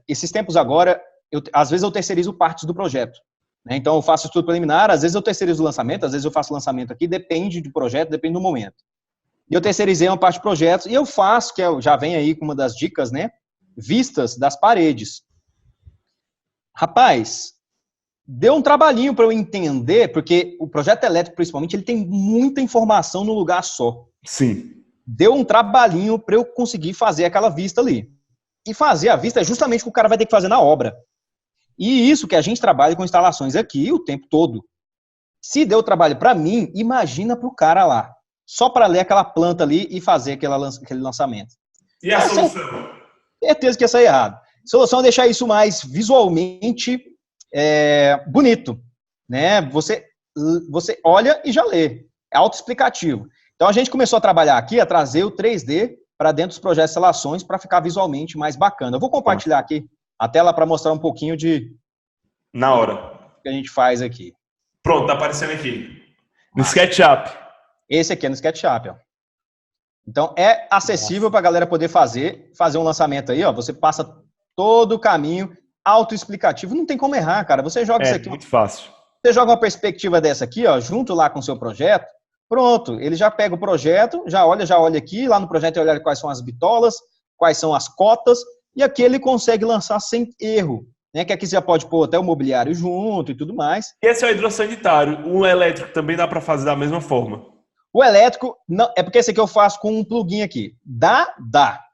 esses tempos agora, às vezes eu terceirizo partes do projeto. Então, eu faço estudo preliminar, às vezes eu terceirizo o lançamento, às vezes eu faço o lançamento aqui, depende do projeto, depende do momento. E eu terceirizei uma parte de projetos, e eu faço, já vem aí com uma das dicas, né? Vistas das paredes. Rapaz, deu um trabalhinho para eu entender, porque o projeto elétrico, principalmente, ele tem muita informação no lugar só. Sim. Deu um trabalhinho para eu conseguir fazer aquela vista ali. E fazer a vista é justamente o que o cara vai ter que fazer na obra. E isso que a gente trabalha com instalações aqui o tempo todo. Se deu trabalho para mim, imagina para o cara lá. Só para ler aquela planta ali e fazer aquele lançamento. E a solução? Certeza que ia sair errado. A solução é deixar isso mais visualmente bonito. Né? Você olha e já lê. É autoexplicativo. Então a gente começou a trabalhar aqui, a trazer o 3D para dentro dos projetos de instalações para ficar visualmente mais bacana. Eu vou compartilhar aqui a tela para mostrar um pouquinho na hora que a gente faz aqui. Pronto, tá aparecendo aqui. No SketchUp. Esse aqui é no SketchUp, ó. Então é acessível para a galera poder fazer um lançamento aí, ó. Você passa todo o caminho autoexplicativo, não tem como errar, cara. Você joga isso aqui. É muito fácil. Você joga uma perspectiva dessa aqui, ó, junto lá com o seu projeto. Pronto, ele já pega o projeto, já olha aqui, lá no projeto ele olha quais são as bitolas, quais são as cotas, e aqui ele consegue lançar sem erro. Né? Que aqui você já pode pôr até o mobiliário junto e tudo mais. Esse é o hidrossanitário. O elétrico também dá para fazer da mesma forma. O elétrico, não, é porque esse aqui eu faço com um plugin aqui. Dá.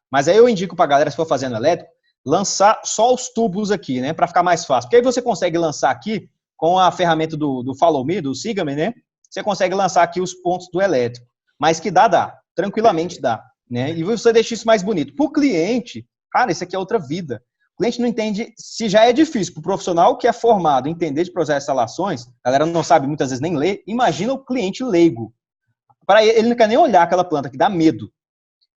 Mas aí eu indico para a galera, se for fazendo elétrico, lançar só os tubos aqui, né? Para ficar mais fácil. Porque aí você consegue lançar aqui, com a ferramenta do Follow Me, do Siga-me, né? Você consegue lançar aqui os pontos do elétrico. Mas que dá. Tranquilamente dá. Né? E você deixa isso mais bonito. Para o cliente, cara, isso aqui é outra vida. O cliente não entende, se já é difícil para o profissional que é formado entender de processo de instalações, a galera não sabe muitas vezes nem ler, imagina o cliente leigo. Para ele não quer nem olhar aquela planta, que dá medo.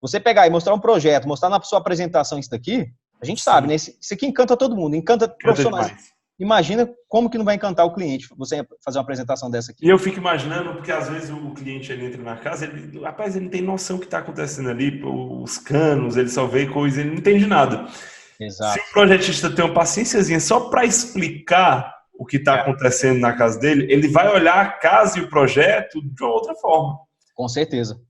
Você pegar e mostrar um projeto, mostrar na sua apresentação isso daqui, a gente sabe, né? Isso aqui encanta todo mundo, encanta profissionais. Imagina como que não vai encantar o cliente você fazer uma apresentação dessa aqui? E eu fico imaginando, porque às vezes o cliente ele entra na casa, rapaz, ele não tem noção do que está acontecendo ali, os canos, ele só vê coisa, ele não entende nada. Se Exato. o projetista tem uma paciênciazinha só para explicar o que está acontecendo na casa dele, ele vai olhar a casa e o projeto de uma outra forma. Com certeza.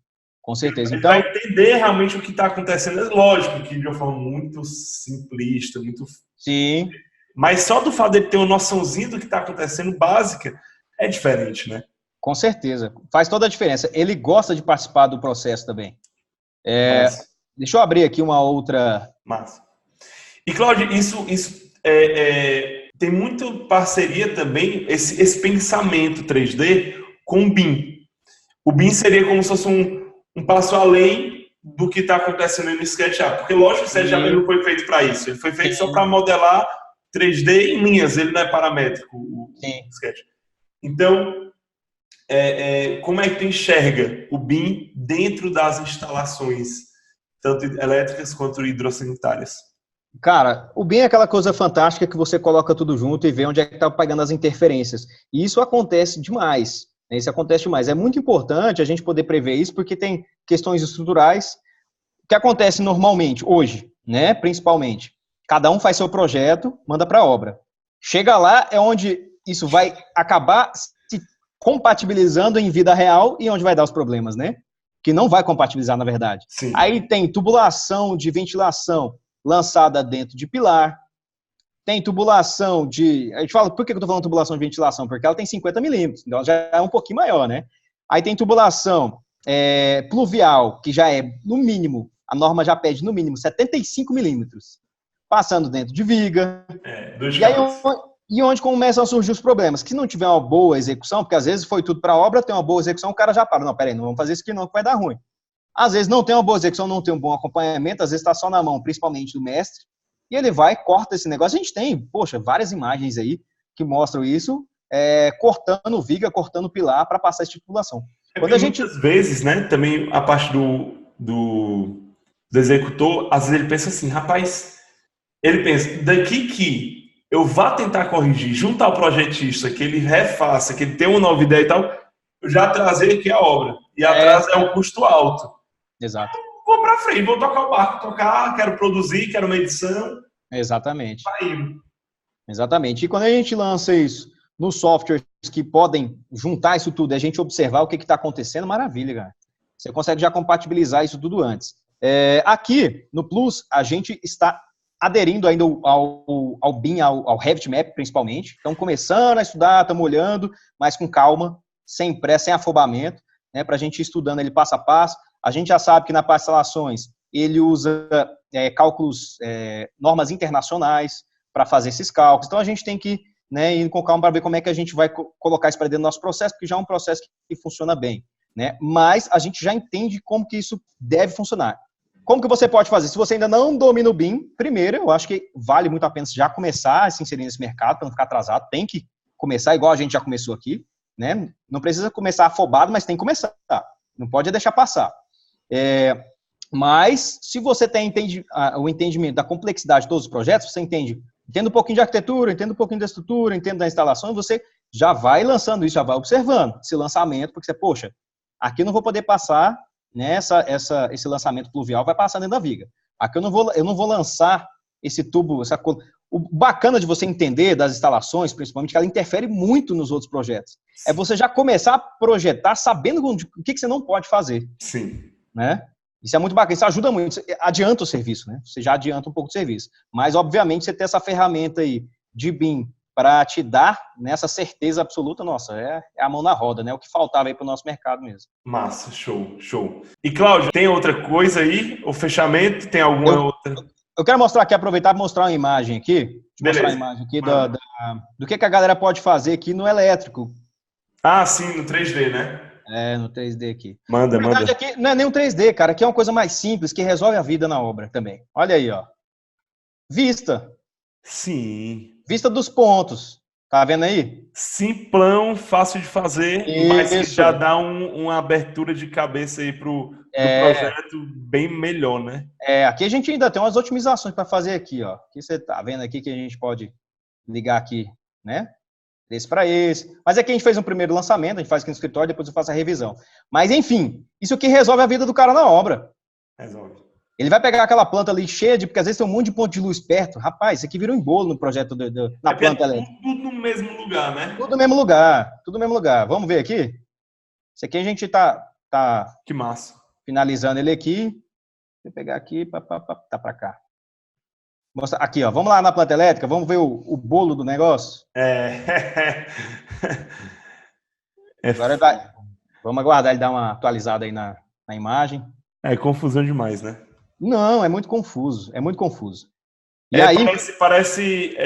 Com certeza. Ele Então, vai entender realmente o que está acontecendo. É lógico que de uma forma muito simplista, muito... sim, Mas só do fato dele ter uma noçãozinha do que está acontecendo básica é diferente, né? com certeza. Faz toda a diferença. Ele gosta de participar do processo também. Massa. Deixa eu abrir aqui uma outra... Massa. E, Cláudio, isso tem muita parceria também, esse pensamento 3D com o BIM. O BIM seria como se fosse um passo além do que está acontecendo aí no SketchUp. Porque, lógico, o SketchUp não foi feito para isso. Ele foi feito só para modelar 3D em linhas. Ele não é paramétrico, o Sketch. Então, como é que tu enxerga o BIM dentro das instalações, tanto elétricas quanto hidrossanitárias? Cara, o BIM é aquela coisa fantástica que você coloca tudo junto e vê onde é que está pegando as interferências. E isso acontece demais. Isso acontece demais. É muito importante a gente poder prever isso, porque tem questões estruturais que acontecem normalmente, hoje, né? Principalmente. Cada um faz seu projeto, manda para a obra. Chega lá, é onde isso vai acabar se compatibilizando em vida real e onde vai dar os problemas, né? Que não vai compatibilizar, na verdade. Sim. Aí tem tubulação de ventilação lançada dentro de pilar. Tem tubulação de... A gente fala, por que eu estou falando tubulação de ventilação? Porque ela tem 50 milímetros, então ela já é um pouquinho maior, né? Aí tem tubulação pluvial, que já é, no mínimo, a norma já pede, no mínimo, 75 milímetros. Passando dentro de viga. E onde começam a surgir os problemas? Que se não tiver uma boa execução, porque às vezes foi tudo para a obra, tem uma boa execução, o cara já para. Não, peraí, não vamos fazer isso aqui não, que vai dar ruim. Às vezes não tem uma boa execução, não tem um bom acompanhamento, às vezes está só na mão, principalmente do mestre, e ele vai, corta esse negócio. A gente tem, poxa, várias imagens aí que mostram isso, cortando viga, cortando pilar para passar essa tubulação. Quando a gente... Muitas vezes, né, também a parte do executor, às vezes ele pensa assim, rapaz, ele pensa, daqui que eu vá tentar corrigir, juntar o projetista, que ele refaça, que ele tenha uma nova ideia e tal, eu já trazer aqui a obra. E atrás é um custo alto. Exato. Vou para frente, vou tocar o barco, quero produzir, quero uma edição. Exatamente. Vai indo. Exatamente. E quando a gente lança isso nos softwares que podem juntar isso tudo, a gente observar o que está acontecendo, maravilha, cara. Você consegue já compatibilizar isso tudo antes. Aqui, no Plus, a gente está aderindo ainda ao BIM, ao Revit Map, principalmente. Estão começando a estudar, estamos olhando, mas com calma, sem pressa, sem afobamento, né, para a gente ir estudando ele passo a passo. A gente já sabe que na parte de instalações ele usa cálculos, normas internacionais para fazer esses cálculos. Então a gente tem que, né, ir com calma para ver como é que a gente vai colocar isso para dentro do nosso processo, porque já é um processo que funciona bem, né? Mas a gente já entende como que isso deve funcionar. Como que você pode fazer? Se você ainda não domina o BIM, primeiro, eu acho que vale muito a pena já começar a se inserir nesse mercado, para não ficar atrasado. Tem que começar igual a gente já começou aqui, né? Não precisa começar afobado, mas tem que começar. Não pode deixar passar. Mas, se você tem o entendimento da complexidade de todos os projetos, você entende um pouquinho de arquitetura, entende um pouquinho da estrutura, entende da instalação, você já vai lançando isso, já vai observando esse lançamento, porque você, poxa, aqui eu não vou poder passar, né, esse lançamento pluvial vai passar dentro da viga. Aqui eu não vou lançar esse tubo, o bacana de você entender das instalações, principalmente, que ela interfere muito nos outros projetos. É você já começar a projetar sabendo o que você não pode fazer. Sim. Né? Isso é muito bacana, isso ajuda muito, adianta o serviço, né? Você já adianta um pouco do serviço. Mas, obviamente, você ter essa ferramenta aí de BIM para te dar nessa certeza absoluta, nossa, é a mão na roda, né? O que faltava aí para o nosso mercado mesmo. Massa, show, show. E, Cláudio, tem outra coisa aí? O fechamento, tem alguma outra? Eu quero mostrar aqui, aproveitar para mostrar uma imagem aqui. Mostrar a imagem aqui do que a galera pode fazer aqui no elétrico. Ah, sim, no 3D, né? No 3D aqui. Manda. Na verdade, aqui não é nem um 3D, cara. Aqui é uma coisa mais simples, que resolve a vida na obra também. Olha aí, ó. Vista. Sim. Vista dos pontos. Tá vendo aí? Simplão, fácil de fazer, mas que já dá uma abertura de cabeça aí pro projeto bem melhor, né? Aqui a gente ainda tem umas otimizações para fazer aqui, ó. Aqui você tá vendo aqui que a gente pode ligar aqui, né? desse para esse. Mas aqui a gente fez um primeiro lançamento, a gente faz aqui no escritório, depois eu faço a revisão. Mas, enfim, isso aqui resolve a vida do cara na obra. Resolve. Ele vai pegar aquela planta ali cheia de... Porque às vezes tem um monte de ponto de luz perto. Rapaz, isso aqui vira um embolo no projeto na planta elétrica. Tudo no mesmo lugar, né? Tudo no mesmo lugar. Tudo no mesmo lugar. Vamos ver aqui? Isso aqui a gente tá Que massa. finalizando ele aqui. Vou pegar aqui, tá para cá. Mostra, aqui, ó. Vamos lá na planta elétrica, vamos ver o bolo do negócio. Agora vamos aguardar ele dar uma atualizada aí na imagem. É confusão demais, né? Não, é muito confuso. É muito confuso. E aí... Parece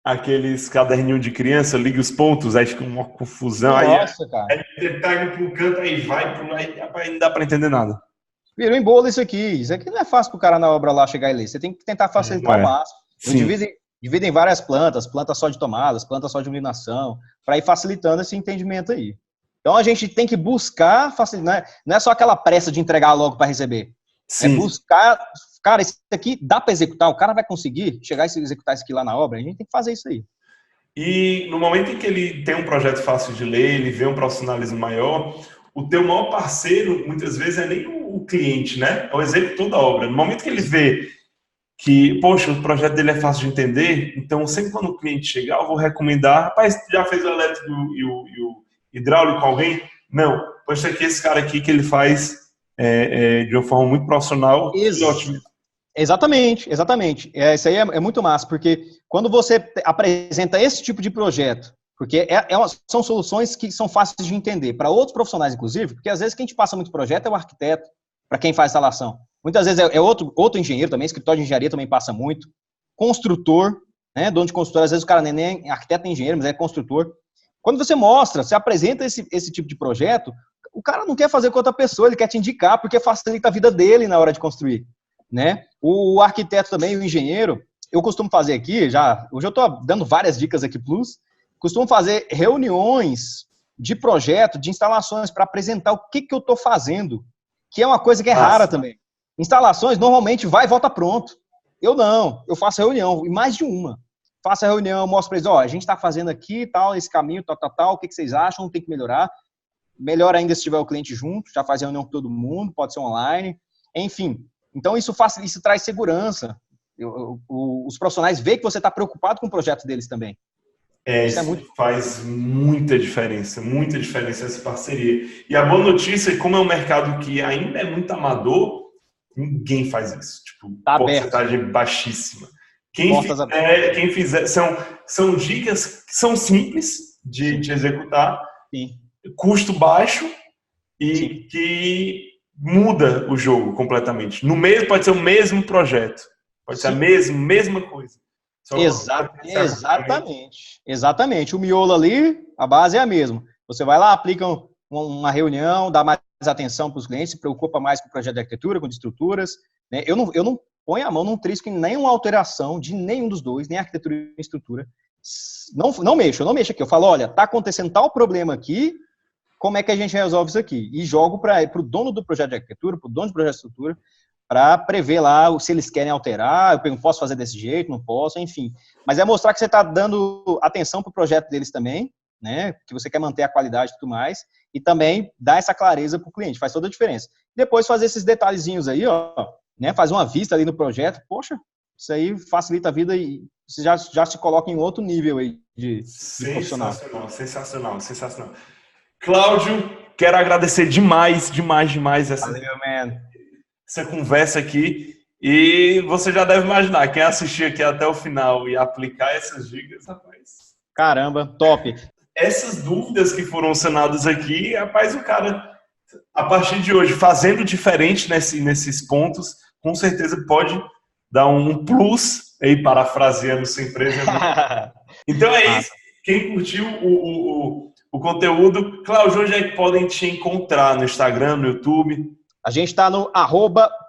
aqueles caderninhos de criança, liga os pontos, aí fica uma confusão. Nossa, aí, cara. Aí ele tá indo para um canto, aí vai para um... Aí não dá para entender nada. Virou embolo isso aqui. Isso aqui não é fácil pro cara na obra lá chegar e ler. Você tem que tentar facilitar ao máximo. Dividem várias plantas só de tomadas, plantas só de iluminação, para ir facilitando esse entendimento aí. Então a gente tem que buscar facilitar. Não é só aquela pressa de entregar logo para receber. Sim. É buscar. Cara, isso aqui dá para executar? O cara vai conseguir chegar e executar isso aqui lá na obra? A gente tem que fazer isso aí. E no momento em que ele tem um projeto fácil de ler, ele vê um profissionalismo maior, o teu maior parceiro, muitas vezes, é nem o cliente, né? É o executor da obra. No momento que ele vê que, poxa, o projeto dele é fácil de entender, então sempre quando o cliente chegar, eu vou recomendar, rapaz, já fez o elétrico e o hidráulico com alguém? Não. Pois aqui esse cara aqui que ele faz de uma forma muito profissional e ótimo. Exatamente. Isso aí é muito massa, porque quando você apresenta esse tipo de projeto, porque são soluções que são fáceis de entender para outros profissionais, inclusive, porque às vezes quem te passa muito projeto é o arquiteto, para quem faz instalação. Muitas vezes é outro engenheiro também, escritório de engenharia também passa muito, construtor, né, dono de construtor, às vezes o cara nem é arquiteto nem engenheiro, mas é construtor. Quando você apresenta esse tipo de projeto, o cara não quer fazer com outra pessoa, ele quer te indicar, porque facilita a vida dele na hora de construir, né? O arquiteto também, o engenheiro, eu costumo fazer aqui, hoje eu estou dando várias dicas aqui, Plus, costumo fazer reuniões de projeto, de instalações, para apresentar o que eu estou fazendo, que é uma coisa que é rara também. Instalações, normalmente, vai e volta pronto. Eu não, eu faço reunião, e mais de uma. Faço a reunião, mostro para eles, a gente está fazendo aqui, tal, esse caminho, tal, o que vocês acham, tem que melhorar. Melhor ainda se tiver o cliente junto, já faz reunião com todo mundo, pode ser online, enfim. Então, isso traz segurança. Os profissionais veem que você está preocupado com o projeto deles também. Isso faz muita diferença essa parceria. E a boa notícia é que, como é um mercado que ainda é muito amador, ninguém faz isso. Tipo, porcentagem baixíssima. Quem fizer são dicas que são simples de executar, sim, custo baixo e sim, que muda o jogo completamente. Pode ser o mesmo projeto, pode ser a mesma coisa. Exatamente. O miolo ali, a base é a mesma. Você vai lá, aplica uma reunião, dá mais atenção para os clientes, se preocupa mais com o projeto de arquitetura, com de estruturas. Né? Eu não ponho a mão, não trisco em nenhuma alteração de nenhum dos dois, nem arquitetura e estrutura. Não mexo aqui. Eu falo, olha, está acontecendo tal problema aqui, como é que a gente resolve isso aqui? E jogo para o dono do projeto de arquitetura, para o dono do projeto de estrutura, para prever lá se eles querem alterar, eu pergunto, posso fazer desse jeito, não posso, enfim. Mas é mostrar que você está dando atenção para o projeto deles também, né? Que você quer manter a qualidade e tudo mais, e também dar essa clareza para o cliente, faz toda a diferença. Depois fazer esses detalhezinhos aí, né? Faz uma vista ali no projeto, poxa, isso aí facilita a vida e você já se coloca em outro nível aí de profissional. Sensacional. Cláudio, quero agradecer demais essa conversa aqui. E você já deve imaginar, quem assistir aqui até o final e aplicar essas dicas, rapaz. Caramba, top. Essas dúvidas que foram sanadas aqui, rapaz, o cara, a partir de hoje, fazendo diferente nesses pontos, com certeza pode dar um plus, aí parafraseando sua empresa. Então é isso. Quem curtiu o conteúdo, Cláudio, onde é que podem te encontrar? No Instagram, no YouTube? A gente está no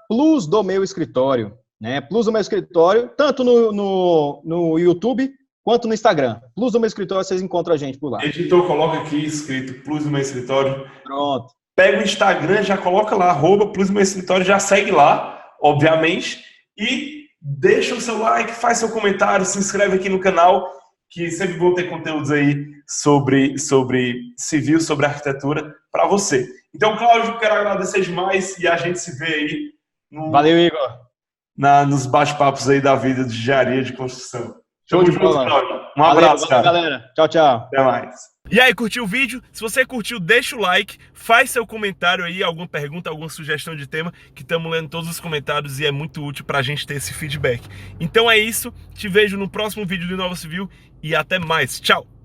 @Plus do meu escritório, né? Plus do meu escritório, tanto no YouTube quanto no Instagram. Plus do meu escritório, vocês encontram a gente por lá. Editor, coloca aqui escrito Plus do meu escritório. Pronto. Pega o Instagram, já coloca lá, @Plus do meu escritório, já segue lá, obviamente, e deixa o seu like, faz seu comentário, se inscreve aqui no canal que sempre vão ter conteúdos aí sobre civil, sobre arquitetura para você. Então, Cláudio, quero agradecer demais e a gente se vê aí Valeu, Igor. nos bate-papos aí da vida de engenharia de construção. Show de bola. Cláudio. Um abraço, cara. Galera. Tchau, tchau. Até mais. E aí, curtiu o vídeo? Se você curtiu, deixa o like, faz seu comentário aí, alguma pergunta, alguma sugestão de tema, que estamos lendo todos os comentários e é muito útil pra gente ter esse feedback. Então é isso, te vejo no próximo vídeo do Inova Civil e até mais. Tchau!